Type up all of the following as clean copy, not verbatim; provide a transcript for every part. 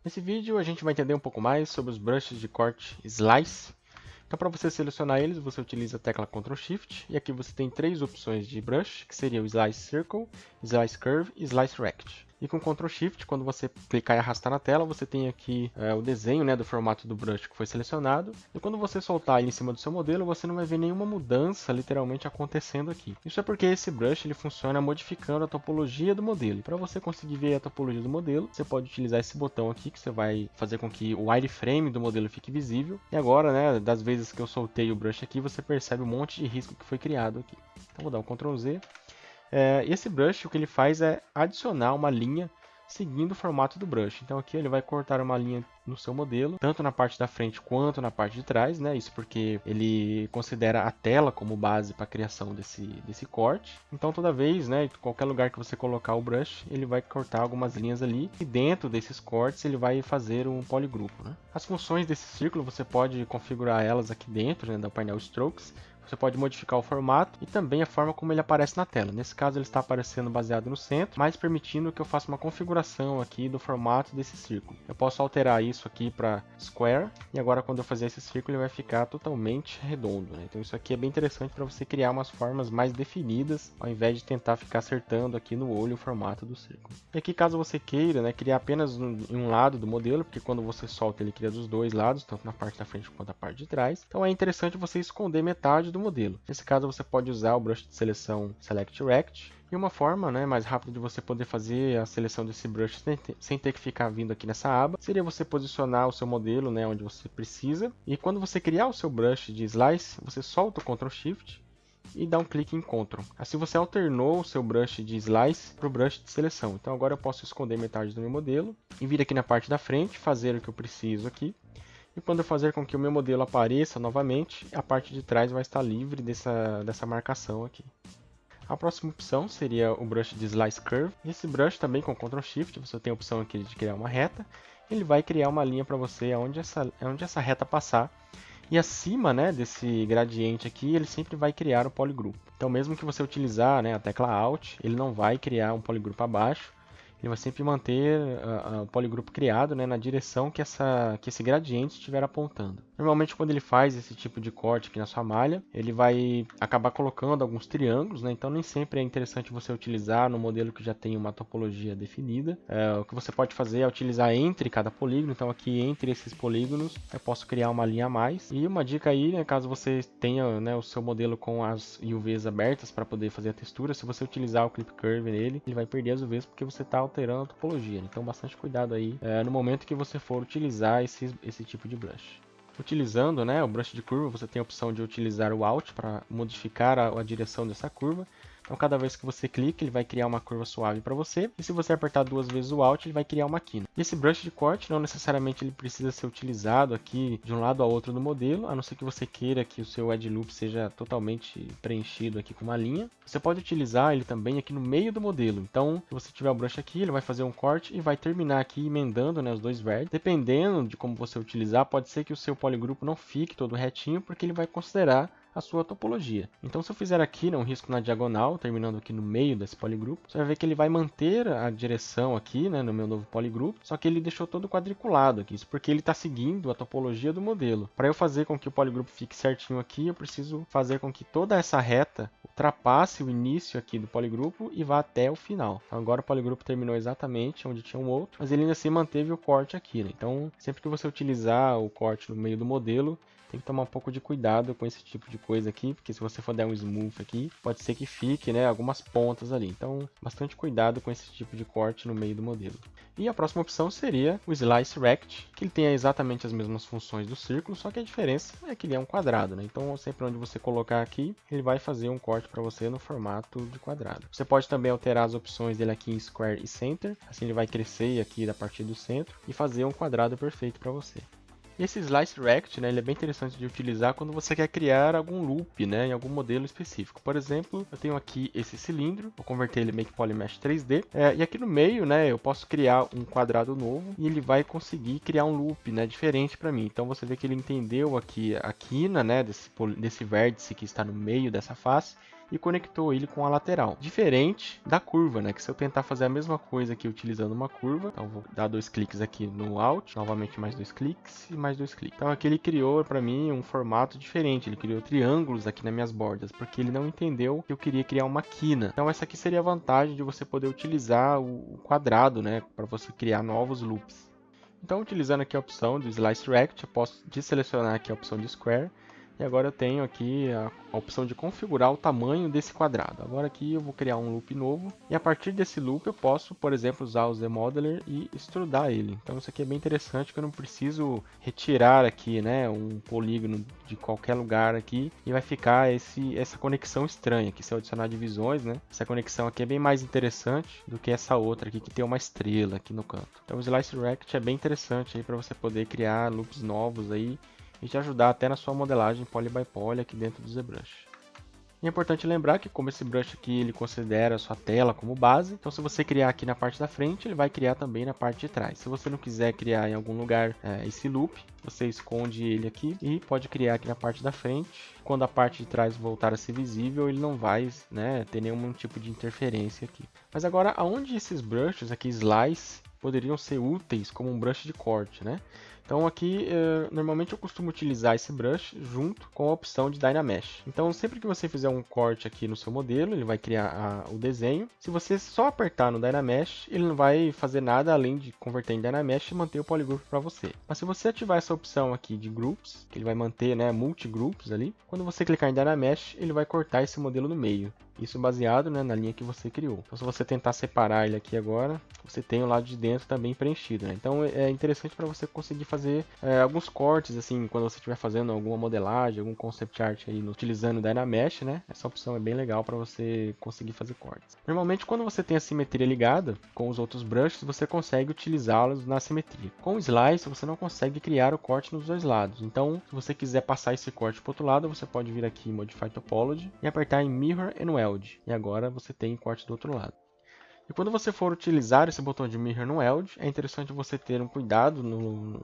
Nesse vídeo a gente vai entender um pouco mais sobre os brushes de corte Slice. Então para você selecionar eles, você utiliza a tecla Ctrl Shift e aqui você tem três opções de brush, que seria o Slice Circle, Slice Curve e Slice Rect. E com Ctrl Shift, quando você clicar e arrastar na tela, você tem aqui o desenho, né, do formato do brush que foi selecionado. E quando você soltar ele em cima do seu modelo, você não vai ver nenhuma mudança literalmente acontecendo aqui. Isso é porque esse brush ele funciona modificando a topologia do modelo. E para você conseguir ver a topologia do modelo, você pode utilizar esse botão aqui, que você vai fazer com que o wireframe do modelo fique visível. E agora, né, das vezes que eu soltei o brush aqui, você percebe um monte de risco que foi criado aqui. Então vou dar um Ctrl Z. Esse brush, o que ele faz é adicionar uma linha seguindo o formato do brush. Então aqui ele vai cortar uma linha no seu modelo, tanto na parte da frente quanto na parte de trás, né? Isso porque ele considera a tela como base para a criação desse corte. Então toda vez, né, em qualquer lugar que você colocar o brush, ele vai cortar algumas linhas ali e dentro desses cortes ele vai fazer um poligrupo, né? As funções desse círculo você pode configurar elas aqui dentro, né, do painel Strokes. Você pode modificar o formato e também a forma como ele aparece na tela. Nesse caso ele está aparecendo baseado no centro, mas permitindo que eu faça uma configuração aqui do formato desse círculo. Eu posso alterar isso aqui para square e agora quando eu fazer esse círculo ele vai ficar totalmente redondo, né? Então isso aqui é bem interessante para você criar umas formas mais definidas, ao invés de tentar ficar acertando aqui no olho o formato do círculo. E aqui caso você queira, né, criar apenas em um lado do modelo, porque quando você solta ele cria dos dois lados, tanto na parte da frente quanto na parte de trás. Então é interessante você esconder metade do modelo. Nesse caso você pode usar o brush de seleção Select Rect. E uma forma, né, mais rápida de você poder fazer a seleção desse brush sem ter que ficar vindo aqui nessa aba, seria você posicionar o seu modelo, né, onde você precisa. E quando você criar o seu brush de Slice, você solta o Ctrl Shift e dá um clique em Ctrl. Assim você alternou o seu brush de Slice para o brush de seleção. Então agora eu posso esconder metade do meu modelo e vir aqui na parte da frente, fazer o que eu preciso aqui. E quando eu fazer com que o meu modelo apareça novamente, a parte de trás vai estar livre dessa marcação aqui. A próxima opção seria o brush de Slice Curve. Esse brush também com Ctrl Shift, você tem a opção aqui de criar uma reta. Ele vai criar uma linha para você onde essa reta passar. E acima, né, desse gradiente aqui, ele sempre vai criar um polygroup. Então mesmo que você utilizar, né, a tecla Alt, ele não vai criar um polygroup abaixo. Ele vai sempre manter o polygroup criado, né, na direção que esse gradiente estiver apontando. Normalmente quando ele faz esse tipo de corte aqui na sua malha, ele vai acabar colocando alguns triângulos, né, então nem sempre é interessante você utilizar no modelo que já tem uma topologia definida. O que você pode fazer é utilizar entre cada polígono, então aqui entre esses polígonos eu posso criar uma linha a mais. E uma dica aí, né, caso você tenha, né, o seu modelo com as UVs abertas para poder fazer a textura, se você utilizar o Clip Curve nele, ele vai perder as UVs porque você está alterando a topologia. Então bastante cuidado aí no momento que você for utilizar esse tipo de brush. Utilizando, né, o brush de curva, você tem a opção de utilizar o Alt para modificar a direção dessa curva. Então cada vez que você clica, ele vai criar uma curva suave para você. E se você apertar duas vezes o Alt, ele vai criar uma quina. E esse brush de corte, não necessariamente ele precisa ser utilizado aqui de um lado ao outro do modelo, a não ser que você queira que o seu edge loop seja totalmente preenchido aqui com uma linha. Você pode utilizar ele também aqui no meio do modelo. Então, se você tiver o brush aqui, ele vai fazer um corte e vai terminar aqui emendando, né, os dois vértices. Dependendo de como você utilizar, pode ser que o seu polygroup não fique todo retinho, porque ele vai considerar a sua topologia. Então, se eu fizer aqui, né, um risco na diagonal, terminando aqui no meio desse polygroup, você vai ver que ele vai manter a direção aqui, né, no meu novo polygroup, só que ele deixou todo quadriculado aqui, isso porque ele está seguindo a topologia do modelo. Para eu fazer com que o polygroup fique certinho aqui, eu preciso fazer com que toda essa reta ultrapasse o início aqui do polygroup e vá até o final. Então, agora o polygroup terminou exatamente onde tinha um outro, mas ele ainda assim manteve o corte aqui, né? Então, sempre que você utilizar o corte no meio do modelo, tem que tomar um pouco de cuidado com esse tipo de coisa aqui, porque se você for dar um smooth aqui, pode ser que fique, né, algumas pontas ali. Então, bastante cuidado com esse tipo de corte no meio do modelo. E a próxima opção seria o Slice Rect, que ele tem exatamente as mesmas funções do círculo, só que a diferença é que ele é um quadrado, né? Então, sempre onde você colocar aqui, ele vai fazer um corte para você no formato de quadrado. Você pode também alterar as opções dele aqui em Square e Center, assim ele vai crescer aqui da partir do centro e fazer um quadrado perfeito para você. Esse Slice Rect, né, ele é bem interessante de utilizar quando você quer criar algum loop, né, em algum modelo específico. Por exemplo, eu tenho aqui esse cilindro, vou converter ele em Make Polymesh 3D, e aqui no meio, né, eu posso criar um quadrado novo e ele vai conseguir criar um loop, né, diferente para mim. Então você vê que ele entendeu aqui a quina, né, desse vértice que está no meio dessa face e conectou ele com a lateral. Diferente da curva, né? Que se eu tentar fazer a mesma coisa aqui utilizando uma curva, então vou dar 2 cliques aqui no Alt, novamente mais 2 cliques e mais 2 cliques. Então aqui ele criou para mim um formato diferente, ele criou triângulos aqui nas minhas bordas, porque ele não entendeu que eu queria criar uma quina. Então essa aqui seria a vantagem de você poder utilizar o quadrado, né? Para você criar novos loops. Então, utilizando aqui a opção do Slice Rect, eu posso desselecionar aqui a opção de Square. E agora eu tenho aqui a opção de configurar o tamanho desse quadrado. Agora aqui eu vou criar um loop novo. E a partir desse loop eu posso, por exemplo, usar o ZModeler e extrudar ele. Então isso aqui é bem interessante, que eu não preciso retirar aqui, né, um polígono de qualquer lugar aqui. E vai ficar essa conexão estranha aqui, se eu adicionar divisões, né. Essa conexão aqui é bem mais interessante do que essa outra aqui, que tem uma estrela aqui no canto. Então o Slice Rect é bem interessante aí para você poder criar loops novos aí e te ajudar até na sua modelagem poly by poly aqui dentro do ZBrush. E é importante lembrar que como esse brush aqui ele considera a sua tela como base, então se você criar aqui na parte da frente, ele vai criar também na parte de trás. Se você não quiser criar em algum lugar esse loop, você esconde ele aqui e pode criar aqui na parte da frente. Quando a parte de trás voltar a ser visível, ele não vai, né, ter nenhum tipo de interferência aqui. Mas agora, aonde esses brushes aqui, Slice, poderiam ser úteis como um brush de corte, né? Então aqui, normalmente eu costumo utilizar esse brush junto com a opção de Dynamesh. Então sempre que você fizer um corte aqui no seu modelo, ele vai criar o desenho. Se você só apertar no Dynamesh, ele não vai fazer nada além de converter em Dynamesh e manter o polygroup para você. Mas se você ativar essa opção aqui de Groups, que ele vai manter, né, multi-groups ali, quando você clicar em Dynamesh, ele vai cortar esse modelo no meio. Isso baseado, né, na linha que você criou. Então se você tentar separar ele aqui agora, você tem o lado de dentro também preenchido, né? Então é interessante para você conseguir fazer alguns cortes, assim, quando você estiver fazendo alguma modelagem, algum concept art aí, utilizando o Dynamesh, né? Essa opção é bem legal para você conseguir fazer cortes. Normalmente quando você tem a simetria ligada com os outros brushes, você consegue utilizá-los na simetria. Com o Slice, você não consegue criar o corte nos dois lados. Então, se você quiser passar esse corte para o outro lado, você pode vir aqui em Modify Topology e apertar em Mirror and Weld. E agora você tem corte do outro lado. E quando você for utilizar esse botão de Mirror no Weld, é interessante você ter um cuidado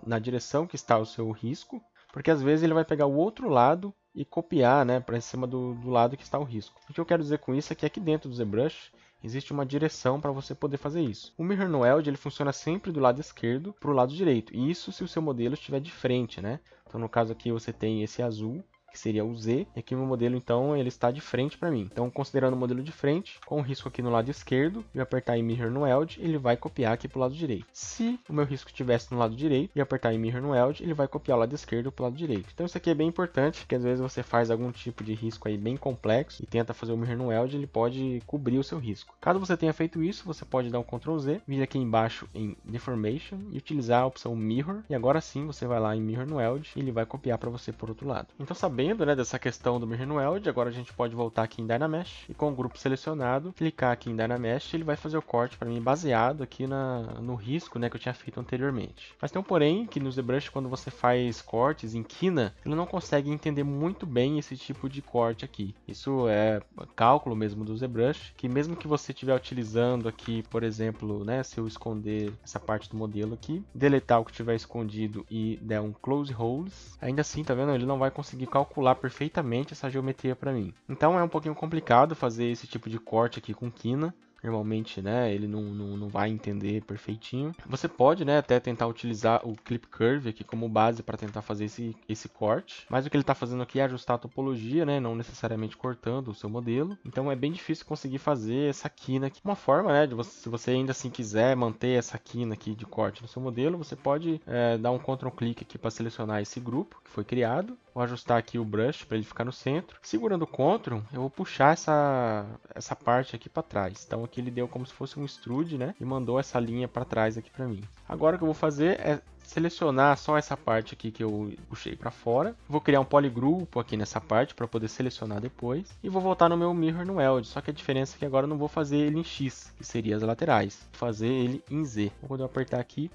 na direção que está o seu risco, porque às vezes ele vai pegar o outro lado e copiar, né, para cima do lado que está o risco. O que eu quero dizer com isso é que aqui dentro do ZBrush existe uma direção para você poder fazer isso. O Mirror no Weld ele funciona sempre do lado esquerdo para o lado direito, e isso se o seu modelo estiver de frente, né? Então no caso aqui você tem esse azul, que seria o Z, e aqui o meu modelo então ele está de frente para mim. Então considerando o modelo de frente, com o risco aqui no lado esquerdo, e apertar em Mirror no Weld, ele vai copiar aqui para o lado direito. Se o meu risco estivesse no lado direito, e apertar em Mirror no Weld, ele vai copiar o lado esquerdo para o lado direito. Então isso aqui é bem importante, porque às vezes você faz algum tipo de risco aí bem complexo, e tenta fazer o Mirror no Weld, ele pode cobrir o seu risco. Caso você tenha feito isso, você pode dar um Ctrl Z, vir aqui embaixo em Deformation, e utilizar a opção Mirror, e agora sim você vai lá em Mirror no Weld, e ele vai copiar para você por outro lado. Então sabendo, né, dessa questão do Mirror no Weld, agora a gente pode voltar aqui em Dynamesh e com o grupo selecionado, clicar aqui em Dynamesh, ele vai fazer o corte para mim baseado aqui no risco, né, que eu tinha feito anteriormente. Mas tem um porém que no ZBrush, quando você faz cortes em quina, ele não consegue entender muito bem esse tipo de corte aqui. Isso é cálculo mesmo do ZBrush, que mesmo que você estiver utilizando aqui, por exemplo, né, se eu esconder essa parte do modelo aqui, deletar o que tiver escondido e der um close holes, ainda assim, tá vendo? Ele não vai conseguir calcular perfeitamente essa geometria para mim. Então é um pouquinho complicado fazer esse tipo de corte aqui com quina. Normalmente, né, ele não vai entender perfeitinho. Você pode, né, até tentar utilizar o Clip Curve aqui como base para tentar fazer esse corte. Mas o que ele está fazendo aqui é ajustar a topologia, né, não necessariamente cortando o seu modelo. Então é bem difícil conseguir fazer essa quina aqui. Uma forma, né, se você ainda assim quiser manter essa quina aqui de corte no seu modelo, você pode dar um Ctrl clique aqui para selecionar esse grupo que foi criado. Vou ajustar aqui o brush para ele ficar no centro. Segurando o Ctrl, eu vou puxar essa parte aqui para trás. Então aqui ele deu como se fosse um extrude, né? E mandou essa linha para trás aqui para mim. Agora o que eu vou fazer é selecionar só essa parte aqui que eu puxei para fora. Vou criar um polygrupo aqui nessa parte para poder selecionar depois. E vou voltar no meu Mirror no Weld. Só que a diferença é que agora eu não vou fazer ele em X, que seria as laterais. Vou fazer ele em Z. Então, quando eu apertar aqui,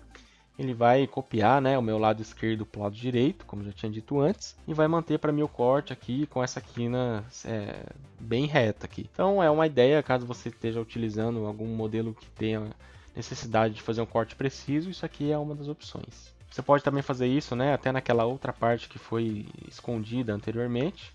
ele vai copiar, né, o meu lado esquerdo para o lado direito, como já tinha dito antes, e vai manter para mim o corte aqui com essa quina bem reta aqui. Então é uma ideia, caso você esteja utilizando algum modelo que tenha necessidade de fazer um corte preciso, isso aqui é uma das opções. Você pode também fazer isso, né, até naquela outra parte que foi escondida anteriormente.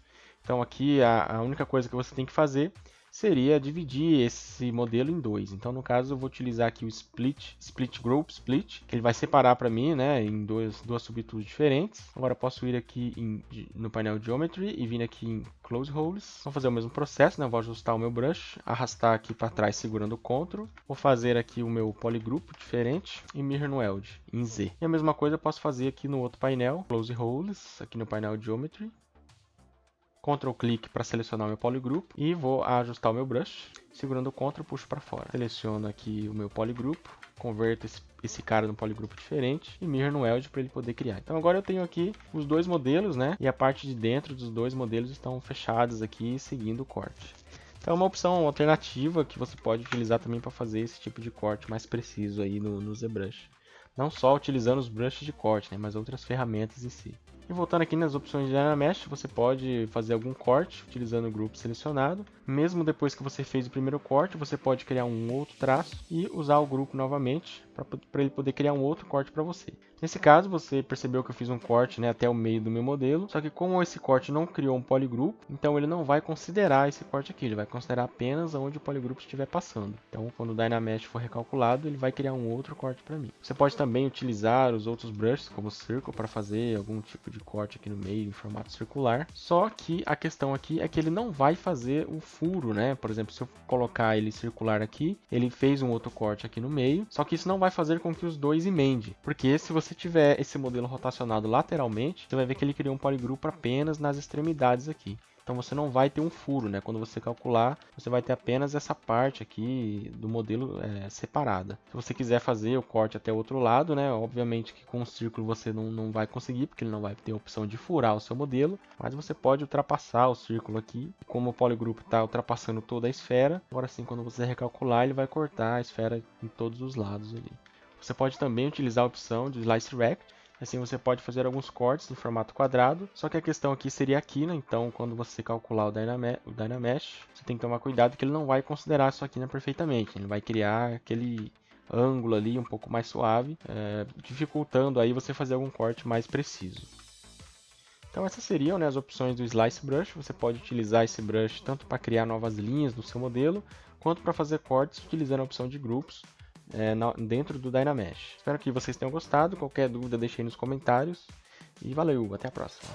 Então aqui a única coisa que você tem que fazer seria dividir esse modelo em dois. Então no caso eu vou utilizar aqui o Split Group Split, que ele vai separar para mim, né, em duas subtools diferentes. Agora eu posso ir aqui no painel Geometry e vir aqui em Close Holes. Vou fazer o mesmo processo, né, vou ajustar o meu brush, arrastar aqui para trás segurando o Ctrl. Vou fazer aqui o meu polygroup diferente e Mirror Node em Z. E a mesma coisa eu posso fazer aqui no outro painel, Close Holes, aqui no painel Geometry. Ctrl clique para selecionar o meu polygroup e vou ajustar o meu brush. Segurando o Ctrl, puxo para fora. Seleciono aqui o meu polygroup, converto esse cara num polygroup diferente e Mirror Node para ele poder criar. Então agora eu tenho aqui os dois modelos, né? E a parte de dentro dos dois modelos estão fechadas aqui, seguindo o corte. Então é uma opção alternativa que você pode utilizar também para fazer esse tipo de corte mais preciso aí no ZBrush. Não só utilizando os brushes de corte, né, mas outras ferramentas em si. E voltando aqui nas opções de Dynamesh, você pode fazer algum corte utilizando o grupo selecionado. Mesmo depois que você fez o primeiro corte, você pode criar um outro traço e usar o grupo novamente para ele poder criar um outro corte para você. Nesse caso, você percebeu que eu fiz um corte, né, até o meio do meu modelo, só que como esse corte não criou um polygroup, então ele não vai considerar esse corte aqui, ele vai considerar apenas onde o polygroup estiver passando. Então, quando o Dynamesh for recalculado, ele vai criar um outro corte para mim. Você pode também utilizar os outros brushes, como o Circle, para fazer algum tipo de corte aqui no meio em formato circular. Só que a questão aqui é que ele não vai fazer o furo, né? Por exemplo, se eu colocar ele circular aqui, ele fez um outro corte aqui no meio, só que isso não vai fazer com que os dois emendem, porque se você tiver esse modelo rotacionado lateralmente, você vai ver que ele criou um polygroup apenas nas extremidades aqui. Então você não vai ter um furo, né? Quando você calcular, você vai ter apenas essa parte aqui do modelo separada. Se você quiser fazer o corte até o outro lado, né? Obviamente que com o círculo você não vai conseguir, porque ele não vai ter a opção de furar o seu modelo, mas você pode ultrapassar o círculo aqui. Como o polygroup está ultrapassando toda a esfera, agora sim, quando você recalcular, ele vai cortar a esfera em todos os lados ali. Você pode também utilizar a opção de Slice Rect. Assim você pode fazer alguns cortes no formato quadrado, só que a questão aqui seria a quina, então quando você calcular o Dynamesh, você tem que tomar cuidado que ele não vai considerar a sua quina perfeitamente, ele vai criar aquele ângulo ali um pouco mais suave, dificultando aí você fazer algum corte mais preciso. Então essas seriam, né, as opções do Slice Brush. Você pode utilizar esse brush tanto para criar novas linhas no seu modelo, quanto para fazer cortes utilizando a opção de grupos dentro do Dynamesh. Espero que vocês tenham gostado. Qualquer dúvida deixe aí nos comentários. E valeu, até a próxima.